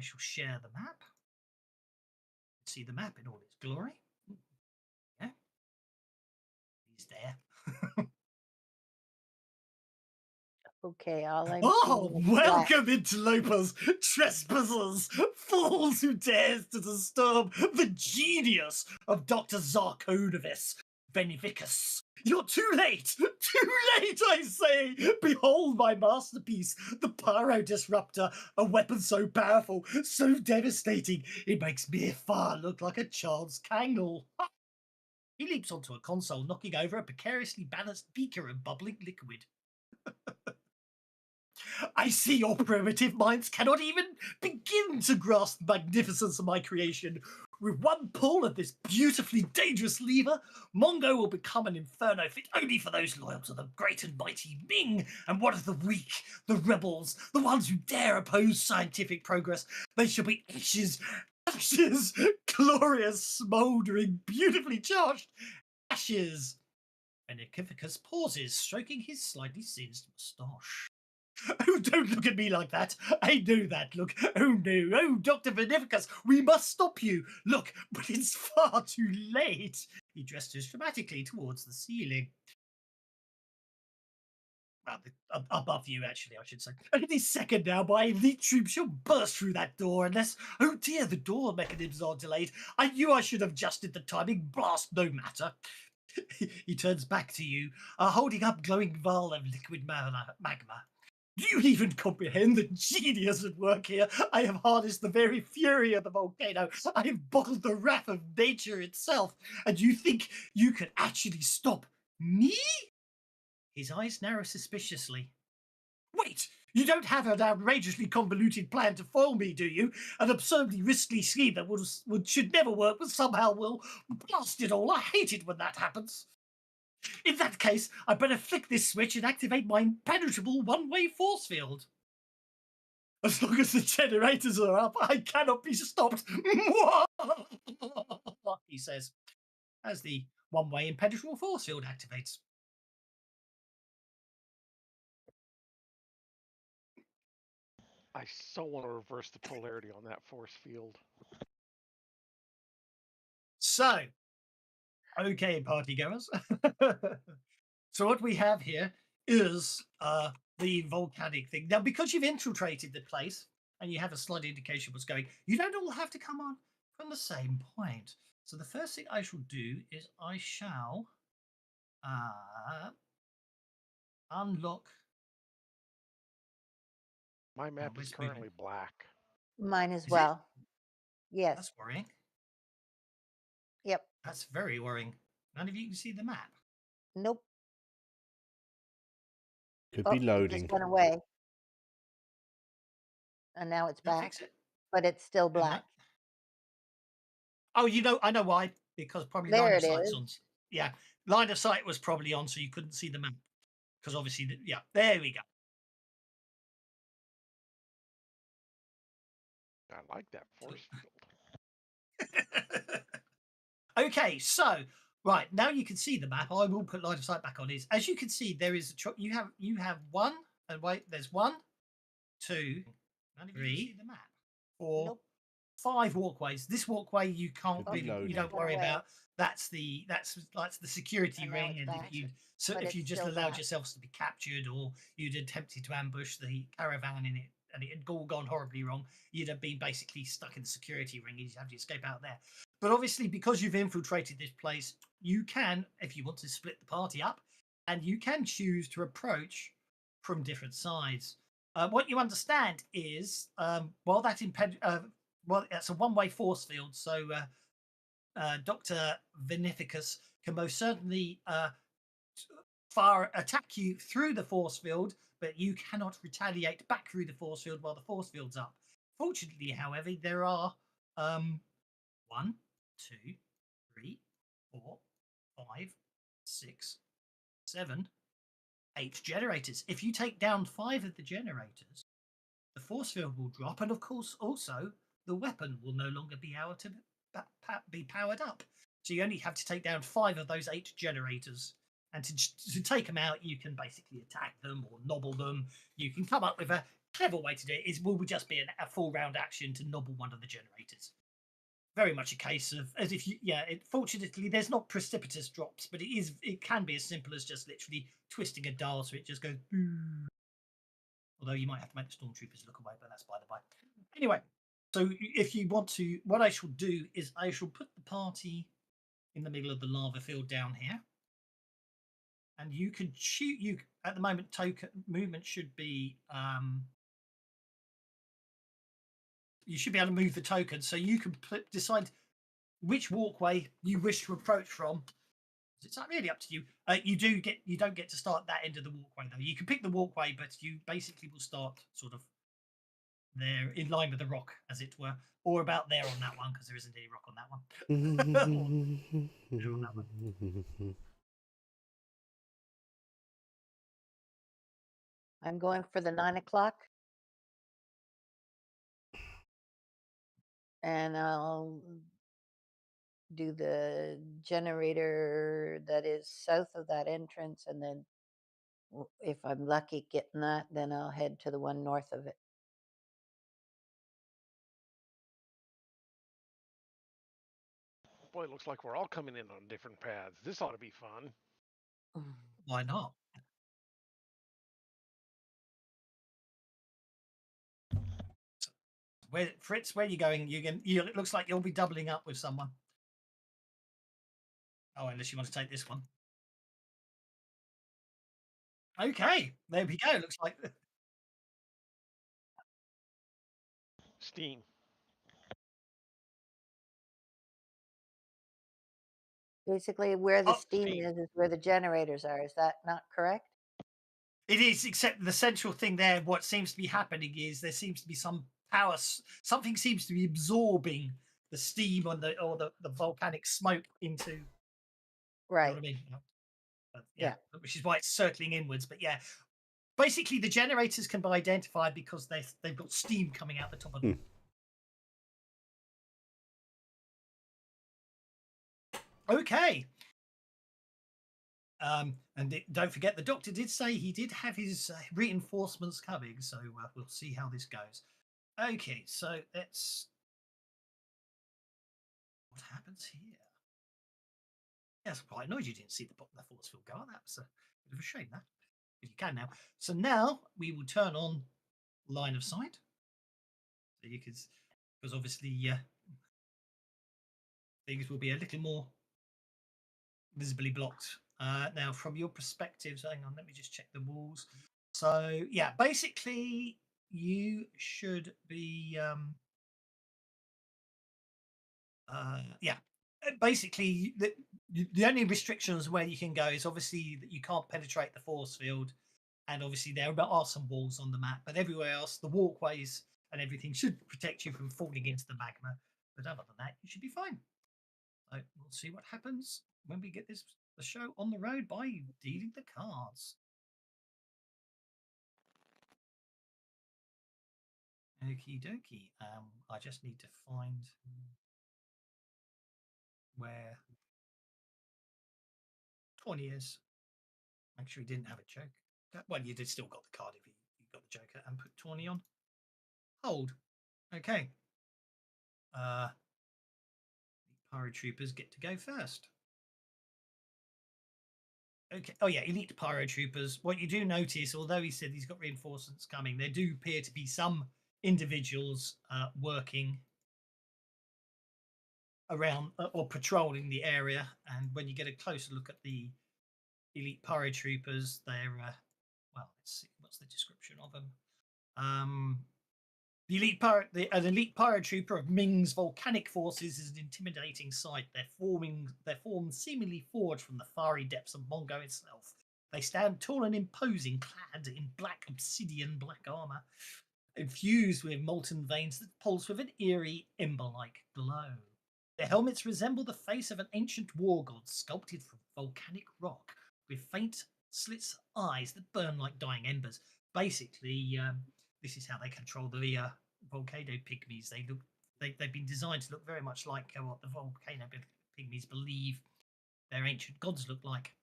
I shall share the map. See the map in all its glory. Yeah. He's there. Okay, all I'm Oh, seeing is black. welcome, interlopers, trespassers, fools who dares to disturb the genius of Dr. Zarkonovis Venivicus. You're too late! Too late, I say! Behold my masterpiece, the Pyro Disruptor, a weapon so powerful, so devastating, it makes mere fire look like a child's Kangle. He leaps onto a console, knocking over a precariously balanced beaker of bubbling liquid. I see your primitive minds cannot even begin to grasp the magnificence of my creation. With one pull of this beautifully dangerous lever, Mongo will become an inferno fit only for those loyal to the great and mighty Ming. And what of the weak, the rebels, the ones who dare oppose scientific progress? They shall be ashes, ashes, glorious, smouldering, beautifully charged ashes. Enikificus pauses, stroking his slightly singed moustache. Oh, don't look at me like that. I know that look. Oh, no. Oh, Dr. Beneficus, we must stop you. Look, but it's far too late. He gestures dramatically towards the ceiling. Above you, actually, I should say. Any second now, my elite troops shall burst through that door unless... Oh, dear, the door mechanisms are delayed. I knew I should have adjusted the timing. Blast, no matter. He turns back to you, holding up glowing vial of liquid magma. Do you even comprehend the genius at work here? I have harnessed the very fury of the volcano. I have bottled the wrath of nature itself. And you think you can actually stop me? His eyes narrow suspiciously. Wait, you don't have an outrageously convoluted plan to foil me, do you? An absurdly risky scheme that should never work, but somehow will. Blast it all, I hate it when that happens. In that case, I better flick this switch and activate my impenetrable one-way force field. As long as the generators are up, I cannot be stopped. He says, as the one-way impenetrable force field activates. I so want to reverse the polarity on that force field. So, okay, partygoers. So what we have here is the volcanic thing. Now, because you've infiltrated the place and you have a slight indication what's going, you don't all have to come on from the same point. So the first thing I shall do is I shall unlock. My map is currently black. Mine as well. Yes. That's worrying. Yep. That's very worrying. None of you can see the map. Nope. Could be loading. It just went away. And now it's back. Fix it. But it's still black. Oh, I know why. Because probably there line it of sight's is. on. Yeah, line of sight was probably on, so you couldn't see the map. Because obviously, yeah, there we go. I like that force field. Okay, so right now you can see the map. I will put line of sight back on. Is as you can see, there is you have one and wait. There's 1, 2, 3, the map. 4, 5 walkways. This walkway you can't really, you don't worry about. That's the security ring, and if you just allowed yourselves to be captured or you'd attempted to ambush the caravan in it and it had all gone horribly wrong, you'd have been basically stuck in the security ring. You'd have to escape out there. But obviously, because you've infiltrated this place, you can, if you want to split the party up, and you can choose to approach from different sides. What you understand is, while that's a one-way force field, so Dr. Vinificus can most certainly attack you through the force field, but you cannot retaliate back through the force field while the force field's up. Fortunately, however, there are 1, 2, 3, 4, 5, 6, 7, 8 generators. If you take down 5 of the generators, the force field will drop, and of course, also the weapon will no longer be able to be powered up. So you only have to take down 5 of those 8 generators. And to take them out, you can basically attack them or nobble them. You can come up with a clever way to do it will just be a full round action to nobble one of the generators. Very much a case of as if you fortunately there's not precipitous drops, but it can be as simple as just literally twisting a dial so it just goes boo. Although you might have to make the stormtroopers look away, but that's by the by. Anyway, so if you want to, what I shall do is I shall put the party in the middle of the lava field down here, and you can shoot. You at the moment token movement should be you should be able to move the token, so you can decide which walkway you wish to approach from. It's really up to you. You don't get to start that end of the walkway though. You can pick the walkway, but you basically will start sort of there in line with the rock, as it were, or about there on that one because there isn't any rock on that one. There on that one. I'm going for the 9 o'clock. And I'll do the generator that is south of that entrance. And then if I'm lucky getting that, then I'll head to the one north of it. Boy, it looks like we're all coming in on different paths. This ought to be fun. Why not? Fritz, where are you going? It looks like you'll be doubling up with someone. Oh, unless you want to take this one. Okay, there we go. Looks like Steam. Basically, where the steam Steam. is where the generators are. Is that not correct? it is, except the central thing there, what seems to be happening is there seems to be some power, something seems to be absorbing the steam or the volcanic smoke into, you know Right. what I mean? But, Yeah. which is why it's circling inwards. But yeah, basically the generators can be identified because they've got steam coming out the top of them. Okay. And don't forget, the doctor did say he did have his reinforcements coming, so we'll see how this goes. Okay, so let's. What happens here? Yes, I'm quite annoyed you didn't see the force field go. That was a bit of a shame, that. But you can now. So now we will turn on line of sight. So you can, because obviously things will be a little more visibly blocked. Now, from your perspective, so hang on, let me just check the walls. So yeah, basically you should be basically the only restrictions where you can go is obviously that you can't penetrate the force field, and obviously there are some walls on the map, but everywhere else the walkways and everything should protect you from falling into the magma. But other than that, you should be fine. So we'll see what happens when we get the show on the road by dealing the cards. Okie dokie. I just need to find where 20 is. Make sure he didn't have a joke. Well, you did still got the card if you got the joker, and put 20 on. Hold. Okay. Pyrotroopers get to go first. Okay. Oh yeah, elite pyrotroopers. What you do notice, although he said he's got reinforcements coming, there do appear to be some individuals working around or patrolling the area. And when you get a closer look at the elite pyrotroopers, they're well, let's see, what's the description of them? An elite pyrotrooper of Ming's volcanic forces is an intimidating sight. Their forms seemingly forged from the fiery depths of Mongo itself. They stand tall and imposing, clad in black obsidian black armor, infused with molten veins that pulse with an eerie ember-like glow. Their helmets resemble the face of an ancient war god sculpted from volcanic rock, with faint slits eyes that burn like dying embers. Basically, this is how they control the volcano pygmies. They've been designed to look very much like what the volcano pygmies believe their ancient gods look like.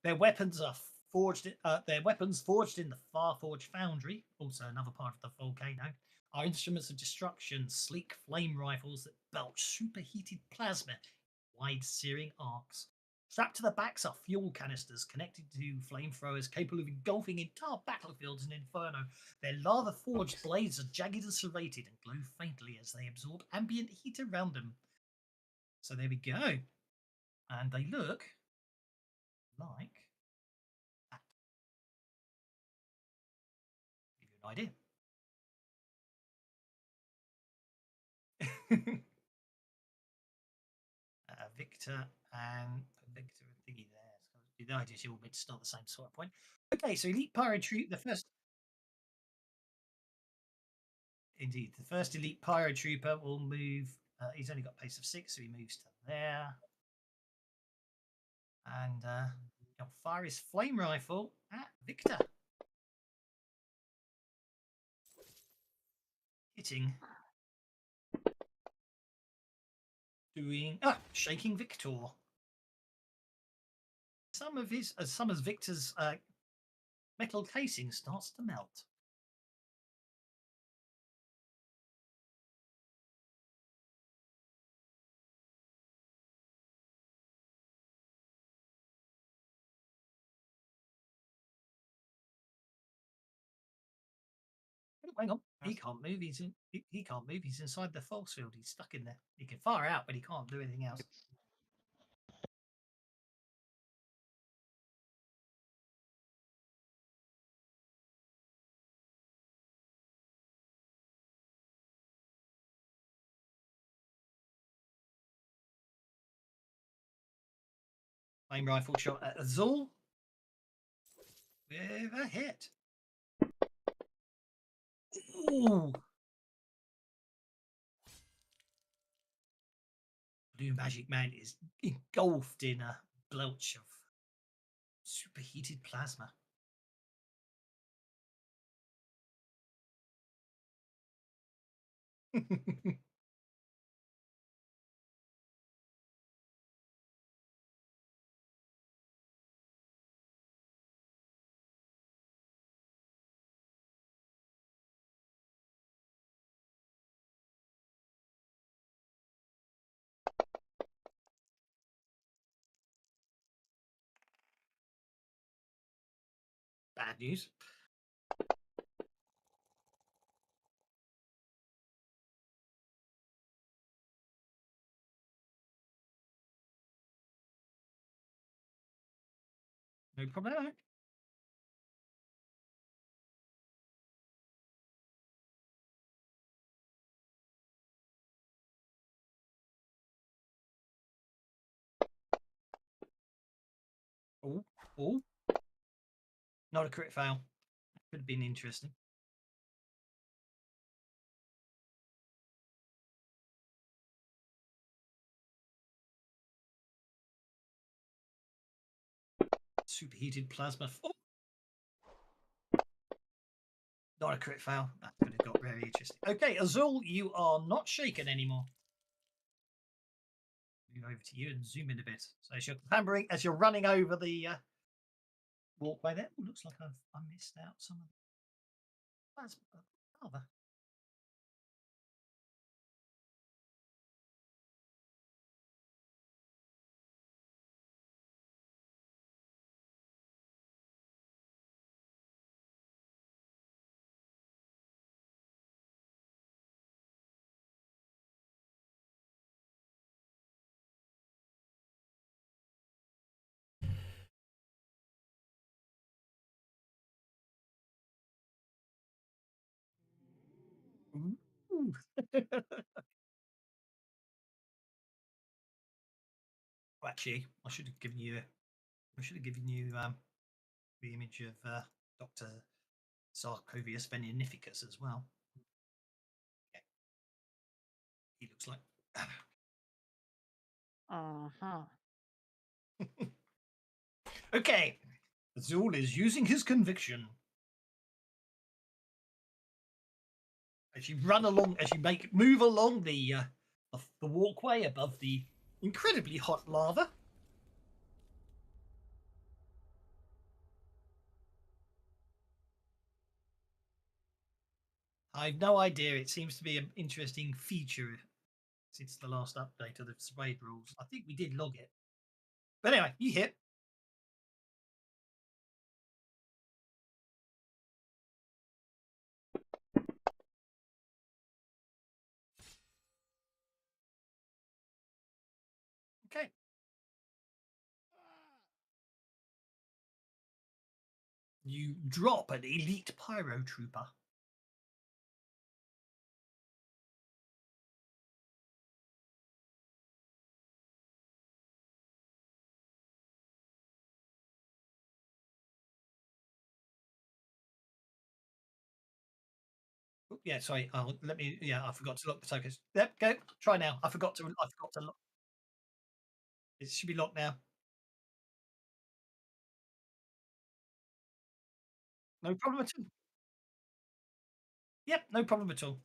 Their weapons are their weapons forged in the Farforge Foundry, also another part of the volcano, are instruments of destruction, sleek flame rifles that belch superheated plasma in wide searing arcs. Strapped to their backs are fuel canisters connected to flamethrowers capable of engulfing entire battlefields in Inferno. Their lava-forged blades are jagged and serrated and glow faintly as they absorb ambient heat around them. So there we go. And they look like that. Give you an idea. Victor and Victor and Thingy there. So the idea is you'll be to start the same sort of point. Okay, so Elite Pyro Troop, the first. Indeed, the first Elite Pyro Trooper will move. He's only got pace of 6, so he moves to there. And he'll fire his flame rifle at Victor. Hitting. Doing. Shaking Victor. Some of Victor's metal casing starts to melt. Hang on, he can't move. He can't move. He's inside the force field. He's stuck in there. He can fire out, but he can't do anything else. Flame rifle shot at Azul with a hit. Ooh. Blue Magic Man is engulfed in a belch of superheated plasma. Bad news. No problem. Oh. Not a crit fail. Could have been interesting. Superheated plasma. Not a crit fail. That could have got very interesting. Okay, Azul, you are not shaken anymore. Move over to you and zoom in a bit. So as you're clambering, as you're running over the walkway there, looks like I missed out some of the plasma. Rather. Actually, I should have given you the image of Dr. Sarcovius Veninificus as well. Yeah. He looks like. Okay, Azul is using his conviction. As you run along, as you move along the walkway above the incredibly hot lava. I've no idea. It seems to be an interesting feature since the last update of the raid rules. I think we did log it. But anyway, you hit. Okay. You drop an elite pyro trooper. Oh, yeah, sorry. Let me. Yeah, I forgot to lock the tokens. Yep, go. Try now. I forgot to. I forgot to lock. It should be locked now. No problem at all. Yep, no problem at all.